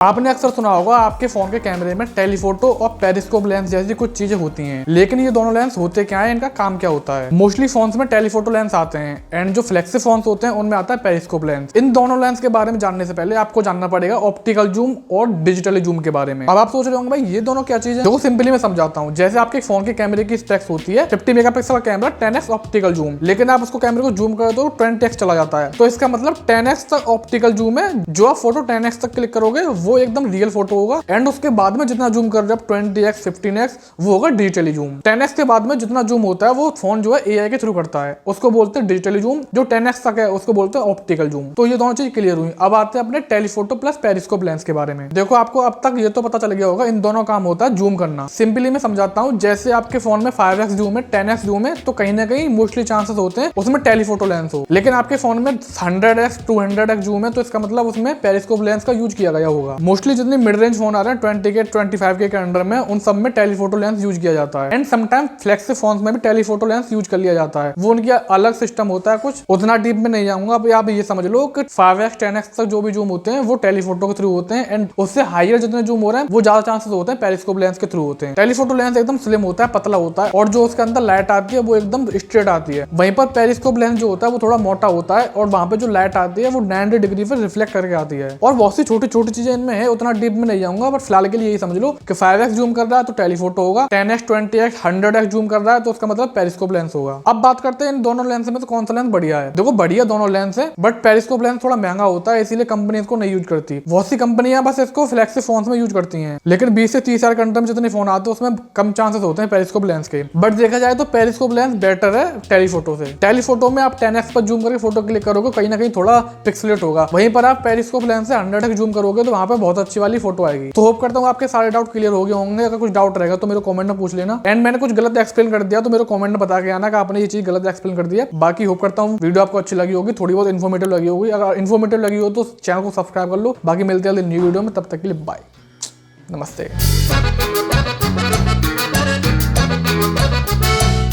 आपने अक्सर सुना होगा आपके फोन के कैमरे में टेलीफोटो और पेरिस्कोप लेंस जैसी कुछ चीजें होती हैं, लेकिन ये दोनों लेंस होते क्या है, इनका काम क्या होता है। मोस्टली फोन्स में टेलीफोटो लेंस आते हैं एंड जो फ्लेक्सी फोन्स होते हैं उनमें आता है पेरिस्कोप लेंस। इन दोनों लेंस के बारे में जानने से पहले आपको जानना पड़ेगा ऑप्टिकल जूम और डिजिटल जूम के बारे में। अब आप सोच रहे होंगे भाई ये दोनों क्या चीज है, तो सिंपली मैं समझाता हूँ। जैसे आपके फोन के कैमरे की स्पेक्स होती है 50 मेगापिक्सल का कैमरा 10x ऑप्टिकल जूम, लेकिन आप उसको कैमरे को जूम करो तो 20x चला जाता है। तो इसका मतलब 10x तक ऑप्टिकल जूम है, जो आप फोटो 10x तक क्लिक करोगे वो एकदम रियल फोटो होगा एंड उसके बाद में जितना जूम कर रहे हो 20x 15x वो होगा डिजिटली जूम। 10x के बाद में जितना जूम होता है वो फोन जो है एआई के थ्रू करता है, उसको बोलते हैं डिजिटली जूम। जो 10x तक है उसको बोलते हैं ऑप्टिकल जूम। तो ये दोनों चीज क्लियर हुई। अब आते हैं अपने टेलीफोटो प्लस पेरिस्कोप लेंस के बारे में। देखो आपको अब तक ये तो पता चल गया होगा इन दोनों काम होता है जूम करना। सिंपली मैं समझाता हूँ। जैसे आपके फोन में 5x जूम है 10x जूम है, तो कहीं ना कहीं मोस्टली चांसेस होते हैं उसमें टेलीफोटो लेंस हो। लेकिन आपके फोन में 100x 200x जूम है, तो इसका मतलब उसमें पेरिस्कोप लेंस का यूज किया गया होगा। मोस्टली जितने मिड रेंज फोन आ रहे हैं 20 के 25 के अंडर में, उन सब में टेलीफोटो लेंस यूज किया जाता है। एंड समटाइम फ्लेक्सी फोन्स में भी टेलीफोटो लेंस यूज कर लिया जाता है। वो उनकी अलग सिस्टम होता है, कुछ उतना डीप में नहीं जाऊंगा। अब आप ये समझ लो कि 5x 10x तक जो भी जूम होते हैं वो टेलीफोटो के थ्रू होते हैं एंड उससे हायर जितने जूम हो रहे हैं वो ज्यादा चांसेस होते हैं पेरिस्कोप लेंस के थ्रू होते हैं। टेलीफोटो लेंस एकदम स्लिम होता है, पतला होता है और जो उसके अंदर लाइट आती है वो एकदम स्ट्रेट आती है। वहीं पर पेरिस्कोप लेंस जो होता है वो थोड़ा मोटा होता है और वहां पे जो लाइट आती है वो 90 डिग्री पे रिफ्लेक्ट करके आती है। और बहुत सी छोटी छोटी चीजें इनमें है, उतना डीप में नहीं जाऊंगा, बट फिलहाल के लिए यही समझ लो कि 5x जूम कर रहा है तो टेलीफोटो होगा, 10x 20x 100x जूम कर रहा है तो उसका मतलब पेरिस्कोप लेंस होगा। अब बात करते हैं इन दोनों लेंस में तो कौन सा लेंस बढ़िया है। देखो बढ़िया दोनों लेंस है, बट पेरिस्कोप लेंस थोड़ा महंगा होता है, इसीलिए कंपनी इसको नहीं यूज करती। बहुत सी कंपनियां बस इसको फ्लेक्सी फोन्स में यूज करती हैं, लेकिन 20 से 30 हजार के अंडर में जितने फोन आते हैं उसमें कम चांसेस होते हैं पेरिस्कोप लेंस के। बट देखा जाए तो पेरिस्कोप लेंस बेटर है टेलीफोटो से। टेलीफोटो में आप 10x पर जूम करके फोटो क्लिक करोगे, कहीं ना कहीं थोड़ा पिक्सलेट होगा। वहीं पर आप पेरिस्कोप लेंस से 100x जूम करोगे तो वहां पर बहुत अच्छी वाली फोटो आएगी। तो होप करता हूँ आपके सारे डाउट क्लियर हो गए होंगे। अगर कुछ डाउट रहेगा तो मेरे कमेंट में पूछ लेना एंड मैंने कुछ गलत एक्सप्लेन कर दिया तो मेरे कमेंट में बता के आना कि आपने ये चीज गलत एक्सप्लेन कर दिया। बाकी होप करता हूँ वीडियो आपको अच्छी लगी होगी, थोड़ी बहुत इन्फॉर्मेटिव लगी होगी। अगर इन्फॉर्मेटिव लगी हो तो चैनल को सब्सक्राइब कर लो। बाकी मिलते हैं न्यू वीडियो में, तब तक के लिए बाय, नमस्ते।